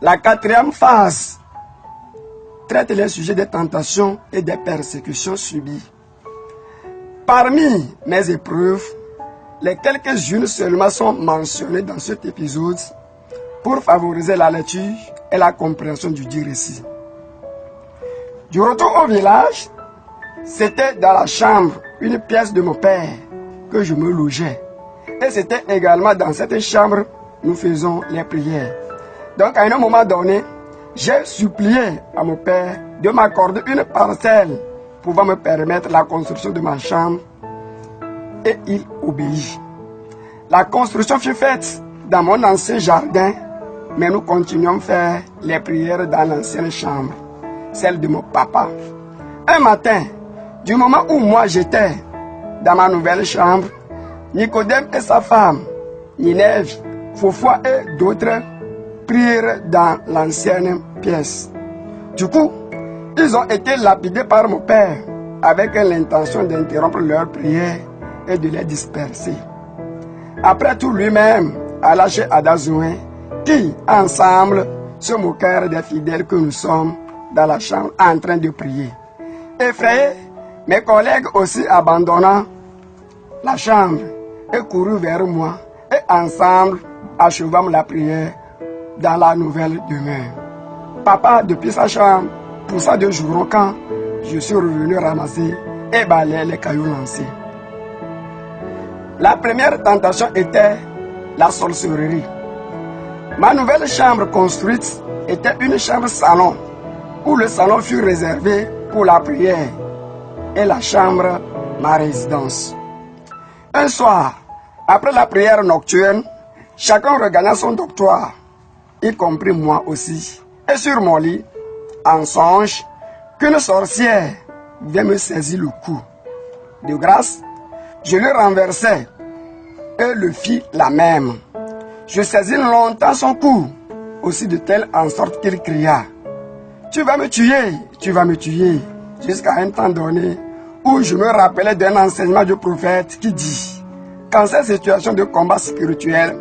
La quatrième phase traite les sujets des tentations et des persécutions subies. Parmi mes épreuves, les quelques-unes seulement sont mentionnées dans cet épisode pour favoriser la lecture et la compréhension du dit récit. Du retour au village, c'était dans la chambre, une pièce de mon père, que je me logeais. Et c'était également dans cette chambre, nous faisons les prières. Donc à un moment donné, j'ai supplié à mon père de m'accorder une parcelle pouvant me permettre la construction de ma chambre. Et il obéit. La construction fut faite dans mon ancien jardin, mais nous continuons à faire les prières dans l'ancienne chambre, celle de mon papa. Un matin, du moment où moi j'étais dans ma nouvelle chambre, Nicodème et sa femme, Ninève, Fofoa et d'autres prirent dans l'ancienne pièce. Du coup, ils ont été lapidés par mon père avec l'intention d'interrompre leur prière et de les disperser. Après tout, lui-même a lâché Adazouin qui, ensemble, se moquèrent des fidèles que nous sommes dans la chambre en train de prier. Effrayés, mes collègues aussi abandonnant la chambre et coururent vers moi et ensemble achevâmes la prière dans la nouvelle demeure. Papa, depuis sa chambre, poussa de jour quand je suis revenu ramasser et balayer les cailloux lancés. La première tentation était la sorcellerie. Ma nouvelle chambre construite était une chambre salon où le salon fut réservé pour la prière et la chambre ma résidence. Un soir, après la prière nocturne, chacun regagna son dortoir, y compris moi aussi. Et sur mon lit, en songe, qu'une sorcière vient me saisir le cou. De grâce, je le renversai et le fis la même. Je saisis longtemps son cou, aussi de telle en sorte qu'il cria « Tu vas me tuer, tu vas me tuer » jusqu'à un temps donné où je me rappelais d'un enseignement du prophète qui dit qu'en cette situation de combat spirituel,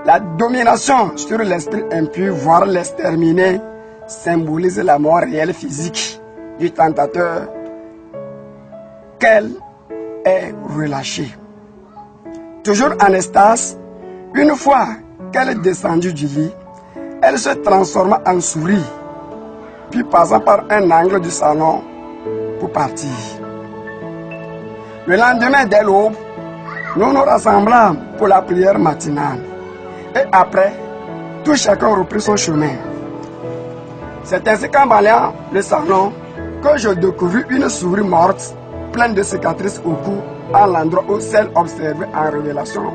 la domination sur l'esprit impur, voire l'exterminer, symbolise la mort réelle physique du tentateur qu'elle est relâchée. Toujours en extase, une fois qu'elle est descendue du lit, elle se transforma en souris, puis passant par un angle du salon pour partir. Le lendemain dès l'aube, nous nous rassemblâmes pour la prière matinale. Et après, tout chacun reprit son chemin. C'est ainsi qu'en balayant le salon, que je découvris une souris morte, pleine de cicatrices au cou, à l'endroit où celle observée en révélation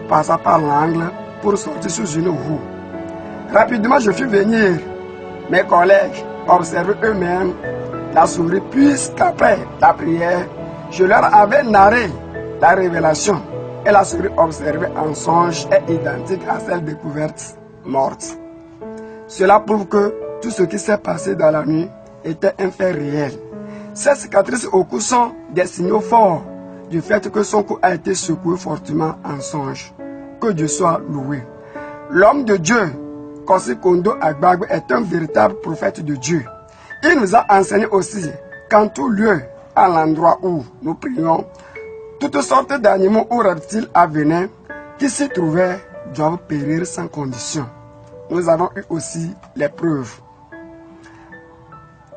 passa par l'angle pour sortir sous une roue. Rapidement, je fis venir mes collègues observer eux-mêmes la souris, puisqu'après la prière, je leur avais narré la révélation et la souris observée en songe est identique à celle découverte morte. Cela prouve que tout ce qui s'est passé dans la nuit était un fait réel. Ces cicatrices au cou sont des signaux forts du fait que son cou a été secoué fortement en songe. Que Dieu soit loué. L'homme de Dieu, Kosi Kondo Agbagbe, est un véritable prophète de Dieu. Il nous a enseigné aussi qu'en tout lieu, à l'endroit où nous prions, toutes sortes d'animaux ou reptiles à venin qui s'y trouvaient doivent périr sans condition. Nous avons eu aussi les preuves.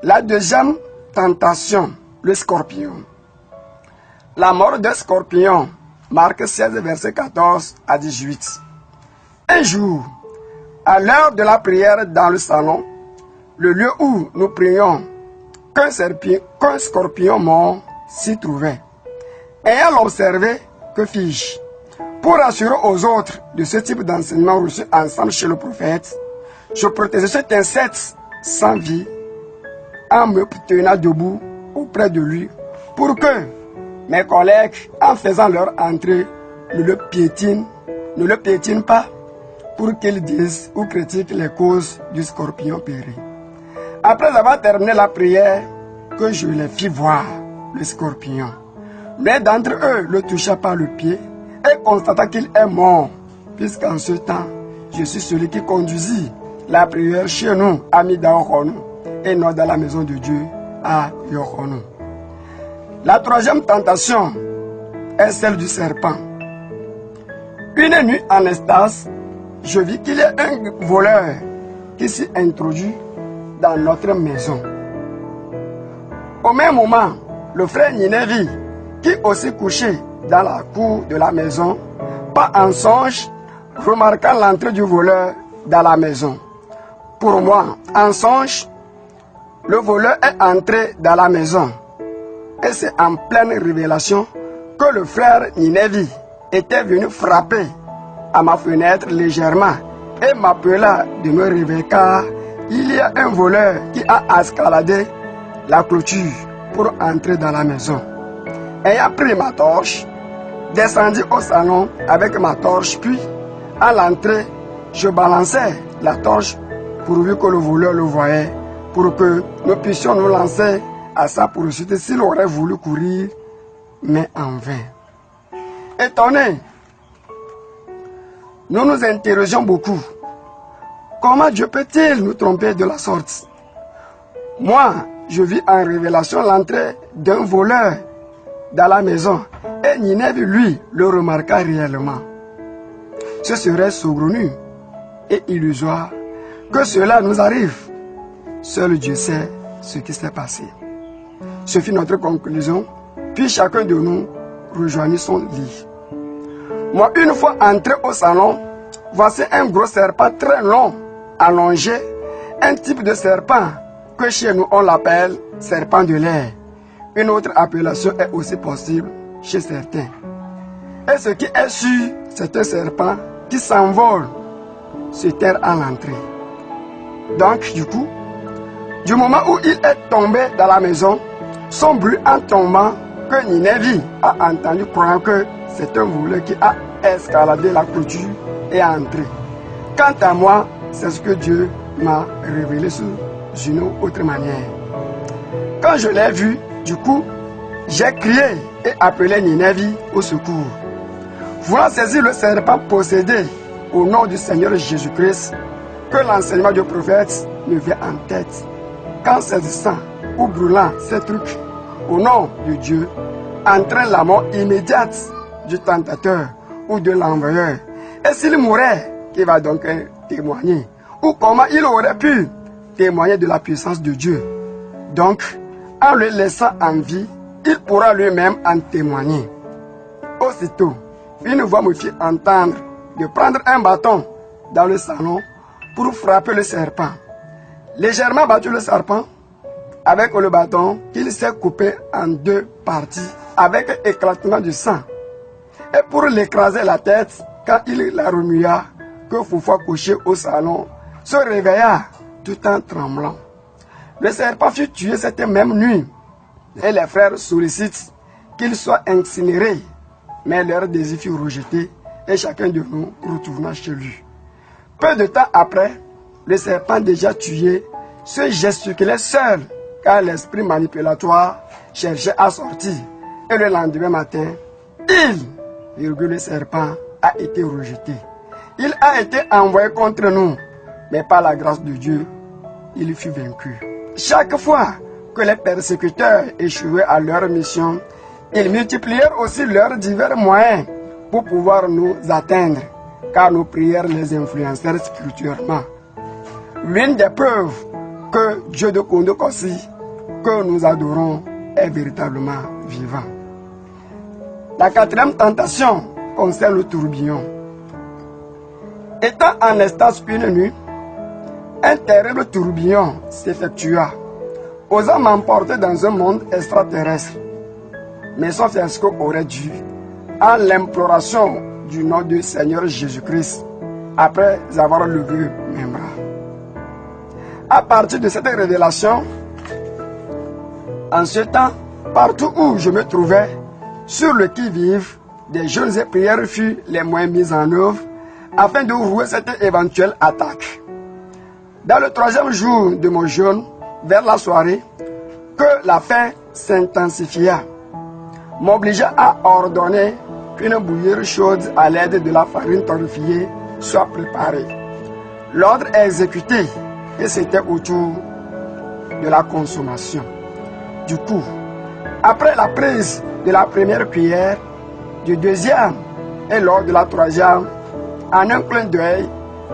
La deuxième tentation, le scorpion. La mort des scorpions, Marc 16, verset 14 à 18. Un jour, à l'heure de la prière dans le salon, le lieu où nous prions, qu'un scorpion mort s'y trouvait. Ayant observé, que fis-je? Pour assurer aux autres de ce type d'enseignement reçu ensemble chez le prophète, je protégeais cet insecte sans vie en me tenant debout auprès de lui pour que mes collègues, en faisant leur entrée, ne le piétinent pas pour qu'ils disent ou critiquent les causes du scorpion péri. Après avoir terminé la prière, que je les fis voir le scorpion. L'un d'entre eux le toucha par le pied et constata qu'il est mort, puisqu'en ce temps, je suis celui qui conduisit la prière chez nous à Midaokonou et non dans la maison de Dieu à Yokonou. La troisième tentation est celle du serpent. Une nuit en Estas, je vis qu'il y a un voleur qui s'est introduit dans notre maison. Au même moment, le frère Ninévi, qui aussi couché dans la cour de la maison, pas en songe, remarqua l'entrée du voleur dans la maison. Pour moi, en songe, le voleur est entré dans la maison. Et c'est en pleine révélation que le frère Ninévi était venu frapper à ma fenêtre légèrement et m'appela de me réveiller car il y a un voleur qui a escaladé la clôture pour entrer dans la maison. Ayant pris ma torche, descendit au salon avec ma torche, puis à l'entrée, je balançais la torche pourvu que le voleur le voyait, pour que nous puissions nous lancer à sa poursuite s'il aurait voulu courir, mais en vain. Étonnés, nous nous interrogeons beaucoup. Comment Dieu peut-il nous tromper de la sorte? Moi, je vis en révélation l'entrée d'un voleur dans la maison et Ninévi, lui, le remarqua réellement. Ce serait saugrenu et illusoire que cela nous arrive. Seul Dieu sait ce qui s'est passé. Ce fut notre conclusion, puis chacun de nous rejoignit son lit. Moi, une fois entré au salon, voici un gros serpent très long, allongé, un type de serpent que chez nous on l'appelle serpent de l'air. Une autre appellation est aussi possible chez certains. Et ce qui est sûr, c'est un serpent qui s'envole se terre à l'entrée. Donc, du coup, du moment où il est tombé dans la maison, son bruit en tombant, que Ninévi a entendu croire que c'est un voleur qui a escaladé la clôture et est entré. Quant à moi, c'est ce que Dieu m'a révélé sous une autre manière. Quand je l'ai vu, du coup, j'ai crié et appelé Ninévi au secours. Voulant saisir le serpent possédé au nom du Seigneur Jésus-Christ, que l'enseignement du prophète me vient en tête. Quand saisissant ou brûlant ces trucs au nom de Dieu, entraîne la mort immédiate du tentateur ou de l'envoyeur. Et s'il mourait, qui va donc témoigner? Ou comment il aurait pu témoigner de la puissance de Dieu? Donc, en le laissant en vie, il pourra lui-même en témoigner. Aussitôt, une voix me fit entendre de prendre un bâton dans le salon pour frapper le serpent. Légèrement battu le serpent avec le bâton qu'il s'est coupé en deux parties avec éclatement du sang. Et pour l'écraser la tête, quand il la remua, que Foufoua couché au salon se réveilla tout en tremblant. Le serpent fut tué cette même nuit et les frères sollicitent qu'il soit incinéré, mais leur désir fut rejeté et chacun de nous retourna chez lui. Peu de temps après, le serpent déjà tué se gesticulait seul car l'esprit manipulatoire cherchait à sortir. Et le lendemain matin, le serpent a été rejeté. Il a été envoyé contre nous, mais par la grâce de Dieu, il fut vaincu. Chaque fois que les persécuteurs échouaient à leur mission, ils multiplièrent aussi leurs divers moyens pour pouvoir nous atteindre, car nos prières les influencèrent spirituellement. L'une des preuves que Dieu de Kondokossi, que nous adorons, est véritablement vivant. La quatrième tentation concerne le tourbillon. Étant en Estas une nuit, un terrible tourbillon s'effectua, osant m'emporter dans un monde extraterrestre. Mais son fiasco aurait dû, à l'imploration du nom du Seigneur Jésus-Christ, après avoir levé mes bras. À partir de cette révélation, en ce temps, partout où je me trouvais, sur le qui-vive, des jeûnes et prières furent les moyens mis en œuvre afin de rouer cette éventuelle attaque. Dans le troisième jour de mon jeûne, vers la soirée, que la faim s'intensifia, m'obligea à ordonner qu'une bouillie chaude à l'aide de la farine torréfiée soit préparée. l'ordre est exécuté et c'était autour de la consommation. Du coup, après la prise de la première cuillère, du deuxième et lors de la troisième, en un clin d'œil,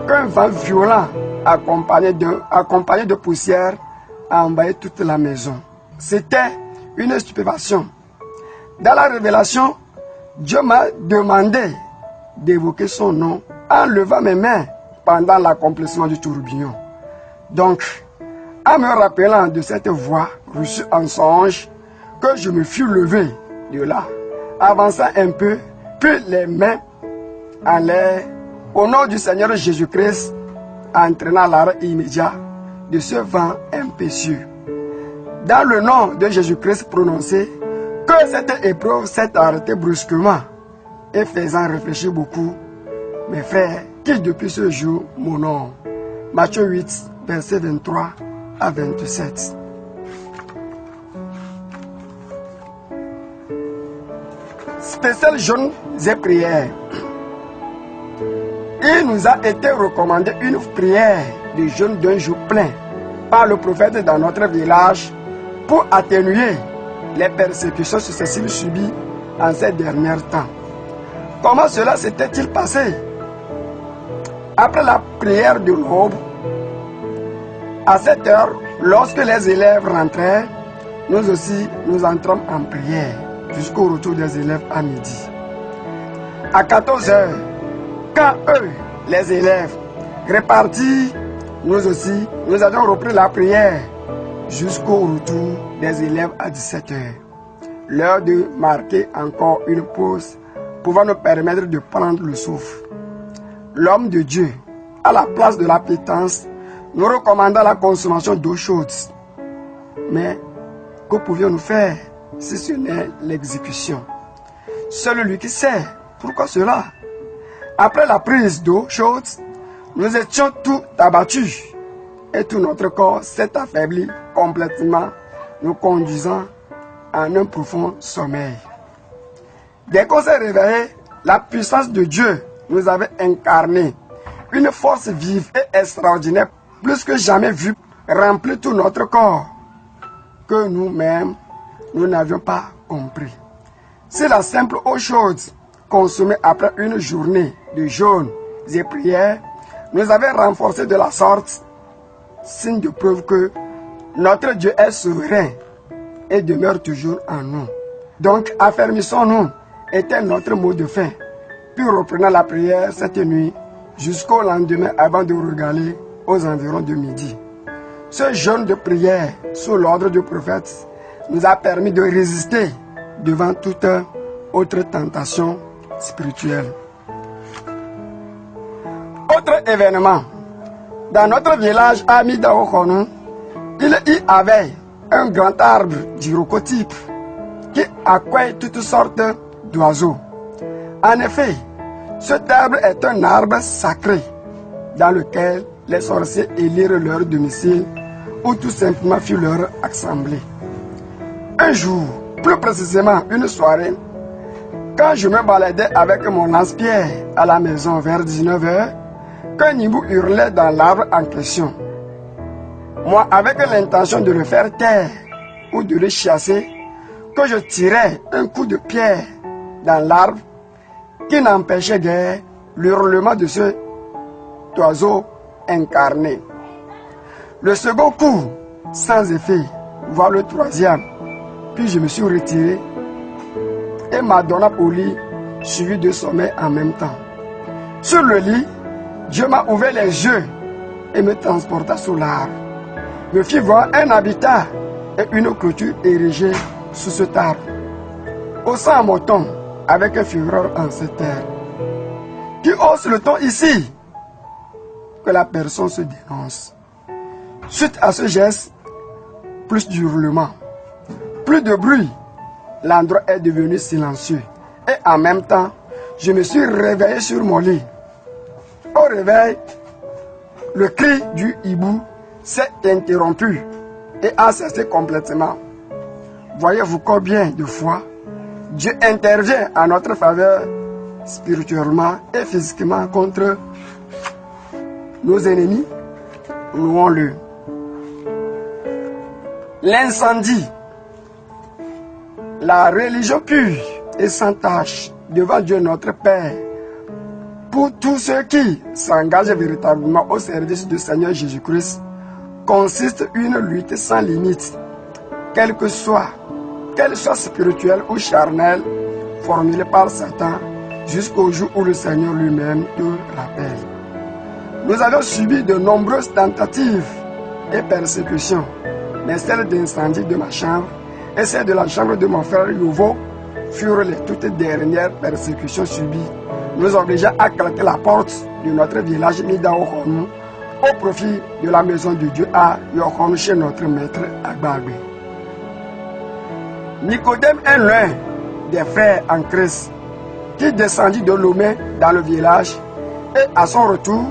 qu'un vent violent accompagné de poussière a envahi toute la maison. C'était une stupéfaction. Dans la révélation, Dieu m'a demandé d'évoquer son nom en levant mes mains pendant l'accomplissement du tourbillon. Donc, en me rappelant de cette voix reçue en songe, que je me fus levé de là, avançant un peu, puis les mains en l'air, au nom du Seigneur Jésus-Christ, entraînant l'arrêt immédiat de ce vent impétueux. Dans le nom de Jésus-Christ prononcé, que cette épreuve s'est arrêtée brusquement et faisant réfléchir beaucoup mes frères qui depuis ce jour m'honorent. Matthieu 8, versets 23 à 27. Spécial jeûne et prière. Il nous a été recommandé une prière de jeûne d'un jour plein par le prophète dans notre village pour atténuer les persécutions successives subies en ces derniers temps. Comment cela s'était-il passé? Après la prière de l'aube, à cette heure, lorsque les élèves rentraient, nous aussi nous entrons en prière jusqu'au retour des élèves à midi. À 14 heures, quand eux, les élèves, répartis, nous aussi, nous avions repris la prière jusqu'au retour des élèves à 17 heures. L'heure de marquer encore une pause pouvant nous permettre de prendre le souffle. L'homme de Dieu, à la place de la pétence, nous recommanda la consommation d'eau chaude. Mais que pouvions-nous faire si ce n'est l'exécution? Seul lui qui sait. Pourquoi cela? Après la prise d'eau chaude, nous étions tout abattus et tout notre corps s'est affaibli complètement, nous conduisant en un profond sommeil. Dès qu'on s'est réveillé, la puissance de Dieu nous avait incarné. Une force vive et extraordinaire, plus que jamais vue, remplit tout notre corps, que nous-mêmes, nous n'avions pas compris. Si la simple eau chaude consommée après une journée de jeûne et prière nous avait renforcé de la sorte, signe de preuve que notre Dieu est souverain et demeure toujours en nous. Donc, affermissons-nous, était notre mot de fin. Puis reprenons la prière cette nuit jusqu'au lendemain avant de regaler aux environs de midi. Ce jeûne de prière sous l'ordre du prophète nous a permis de résister devant toute autre tentation spirituelle. Autre événement. Dans notre village à Midaokonou, il y avait un grand arbre d'Irocotype qui accueille toutes sortes d'oiseaux. En effet, cet arbre est un arbre sacré dans lequel les sorciers élirent leur domicile ou tout simplement furent leur assemblée. Un jour, plus précisément une soirée, quand je me baladais avec mon lance-pierre à la maison vers 19 h, qu'un hibou hurlait dans l'arbre en question. Moi, avec l'intention de le faire taire ou de le chasser, que je tirais un coup de pierre dans l'arbre qui n'empêchait guère l'hurlement de ce oiseau incarné. Le second coup, sans effet, voire le troisième, puis je me suis retiré et m'adonna au lit, suivi de sommeil en même temps. Sur le lit, Dieu m'a ouvert les yeux et me transporta sous l'arbre. Me fit voir un habitat et une clôture érigée sous cet arbre. Haussant mon ton avec un fureur en cette terre. Qui hausse le ton ici? Que la personne se dénonce. Suite à ce geste, plus d'hurlements, plus de bruit, l'endroit est devenu silencieux. Et en même temps, je me suis réveillé sur mon lit. Au réveil, le cri du hibou s'est interrompu et a cessé complètement. Voyez-vous combien de fois Dieu intervient en notre faveur spirituellement et physiquement contre nos ennemis, louons-le. L'incendie, la religion pure et sans tache devant Dieu notre Père, pour tous ceux qui s'engagent véritablement au service du Seigneur Jésus-Christ, consiste une lutte sans limite, qu'elle soit spirituelle ou charnelle, formulée par Satan, jusqu'au jour où le Seigneur lui-même te rappelle. Nous avons subi de nombreuses tentatives et persécutions, mais celles d'incendie de ma chambre et celles de la chambre de mon frère Yovo furent les toutes dernières persécutions subies, nous obligeant à claquer la porte de notre village Midaokhonu au profit de la maison de Dieu à Yokhonu chez notre maître Agbagbe. Nicodème est l'un des frères en Christ qui descendit de Lomé dans le village, et à son retour,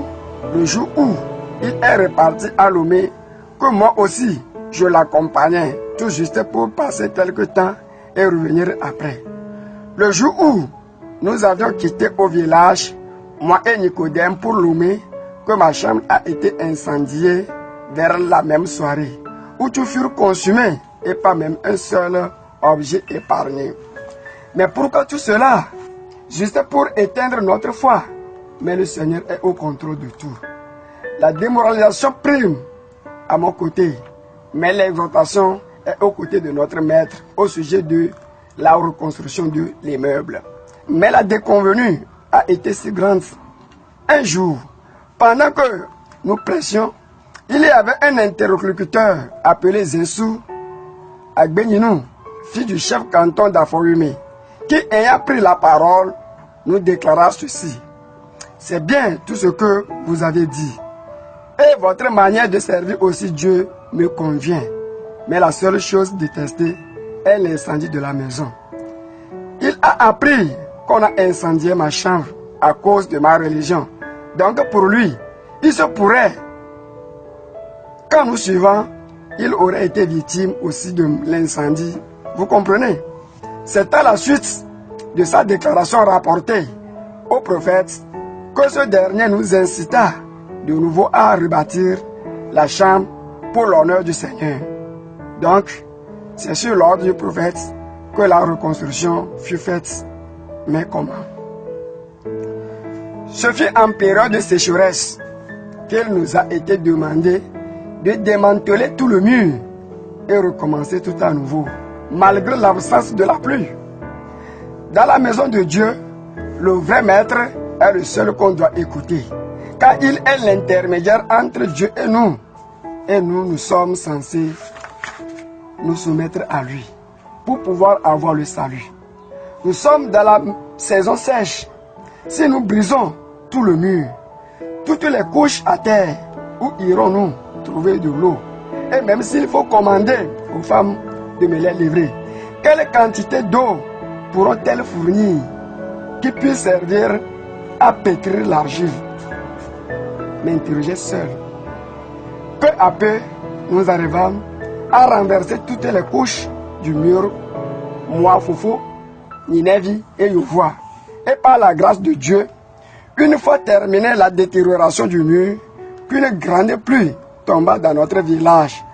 le jour où il est reparti à Lomé, que moi aussi je l'accompagnais tout juste pour passer quelque temps et revenir après. Le jour où nous avions quitté au village, moi et Nicodème pour Lomé, que ma chambre a été incendiée vers la même soirée, où tout fut consumé et pas même un seul objet épargné. Mais pourquoi tout cela? Juste pour éteindre notre foi. Mais le Seigneur est au contrôle de tout. La démoralisation prime à mon côté, mais l'exhortation est aux côtés de notre maître au sujet de la reconstruction de l'immeuble. Mais la déconvenue a été si grande. Un jour, pendant que nous prêchions, il y avait un interlocuteur appelé Zensou Agbenyinou, fils du chef canton d'Afoyumé, qui, ayant pris la parole, nous déclara ceci: c'est bien tout ce que vous avez dit, et votre manière de servir aussi Dieu me convient, mais la seule chose détestée est l'incendie de la maison. Il a appris qu'on a incendié ma chambre à cause de ma religion. Donc pour lui, il se pourrait qu'en nous suivant, il aurait été victime aussi de l'incendie. Vous comprenez? C'est à la suite de sa déclaration rapportée au prophète que ce dernier nous incita de nouveau à rebâtir la chambre pour l'honneur du Seigneur. Donc, c'est sur l'ordre du prophète que la reconstruction fut faite. Mais comment? Ce fut en période de sécheresse qu'il nous a été demandé de démanteler tout le mur et recommencer tout à nouveau, malgré l'absence de la pluie. Dans la maison de Dieu, le vrai maître est le seul qu'on doit écouter, car il est l'intermédiaire entre Dieu et nous. Et nous sommes censés nous soumettre à lui pour pouvoir avoir le salut. Nous sommes dans la saison sèche. Si nous brisons tout le mur, toutes les couches à terre, où irons-nous trouver de l'eau? Et même s'il faut commander aux femmes de me les livrer, quelle quantité d'eau pourront-elles fournir qui puisse servir à pétrir l'argile? M'interroger seul. Peu à peu, nous arrivons à renverser toutes les couches du mur, moi, Fofo, Ninevi et Yovoa. Et par la grâce de Dieu, une fois terminée la détérioration du mur, qu'une grande pluie tomba dans notre village,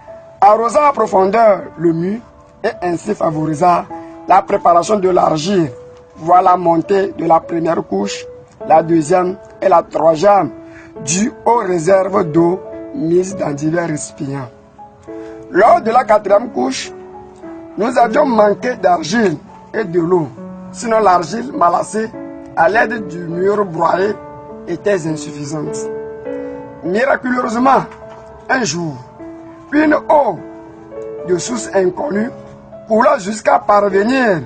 arrosa à profondeur le mur et ainsi favorisa la préparation de l'argile. Voilà la montée de la première couche, la deuxième et la troisième, due aux réserves d'eau mises dans divers récipients. Lors de la quatrième couche, nous avions manqué d'argile et de l'eau. Sinon l'argile malassée à l'aide du mur broyé était insuffisante. Miraculeusement, un jour, une eau de source inconnue coula jusqu'à parvenir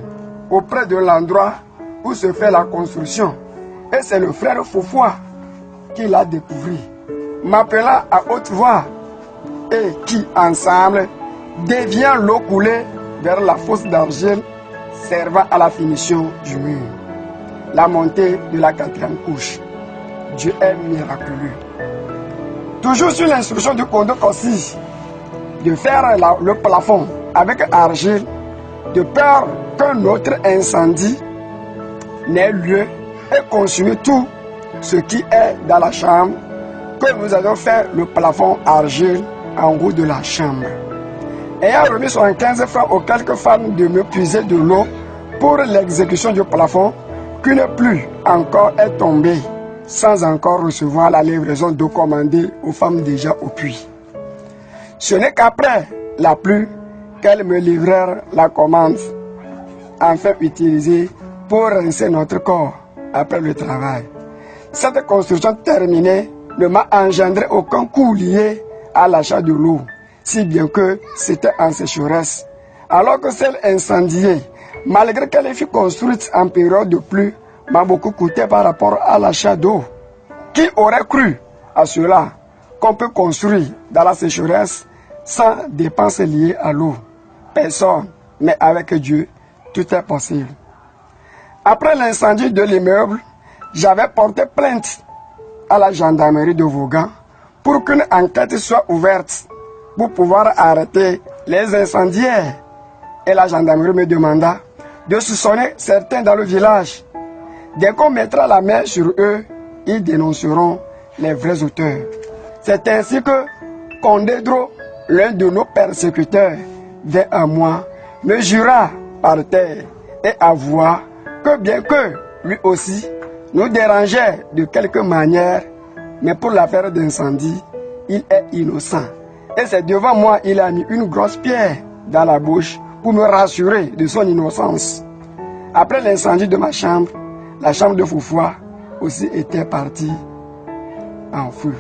auprès de l'endroit où se fait la construction. Et c'est le frère Fofoa qui l'a découvert, m'appelant à haute voix, et qui, ensemble, déviant l'eau coulée vers la fosse d'argile servant à la finition du mur. La montée de la quatrième couche. Dieu est miraculeux. Toujours sur l'instruction du Kondo Kossi de faire le plafond avec argile, de peur qu'un autre incendie n'ait lieu et consume tout ce qui est dans la chambre. que nous avions fait le plafond argile en haut de la chambre. Ayant remis 75 francs aux quelques femmes de me puiser de l'eau pour l'exécution du plafond, qu'une pluie encore est tombée, sans encore recevoir la livraison d'eau commandée aux femmes déjà au puits. Ce n'est qu'après la pluie qu'elles me livrèrent la commande, enfin utilisée pour rincer notre corps après le travail. Cette construction terminée ne m'a engendré aucun coût lié à l'achat de l'eau, si bien que c'était en sécheresse, alors que celle incendiée, malgré qu'elle fut construite en période de pluie, m'a beaucoup coûté par rapport à l'achat d'eau. Qui aurait cru à cela, qu'on peut construire dans la sécheresse sans dépenses liées à l'eau? Personne, mais avec Dieu, tout est possible. Après l'incendie de l'immeuble, j'avais porté plainte à la gendarmerie de Vaughan pour qu'une enquête soit ouverte pour pouvoir arrêter les incendiaires. Et la gendarmerie me demanda de soupçonner certains dans le village. Dès qu'on mettra la main sur eux, ils dénonceront les vrais auteurs. C'est ainsi que Condedro, l'un de nos persécuteurs, vint à moi, me jura par terre et avoua que bien que lui aussi nous dérangeait de quelque manière, mais pour l'affaire d'incendie, il est innocent. Et c'est devant moi il a mis une grosse pierre dans la bouche pour me rassurer de son innocence. Après l'incendie de ma chambre, la chambre de Foufoua aussi était partie en feu.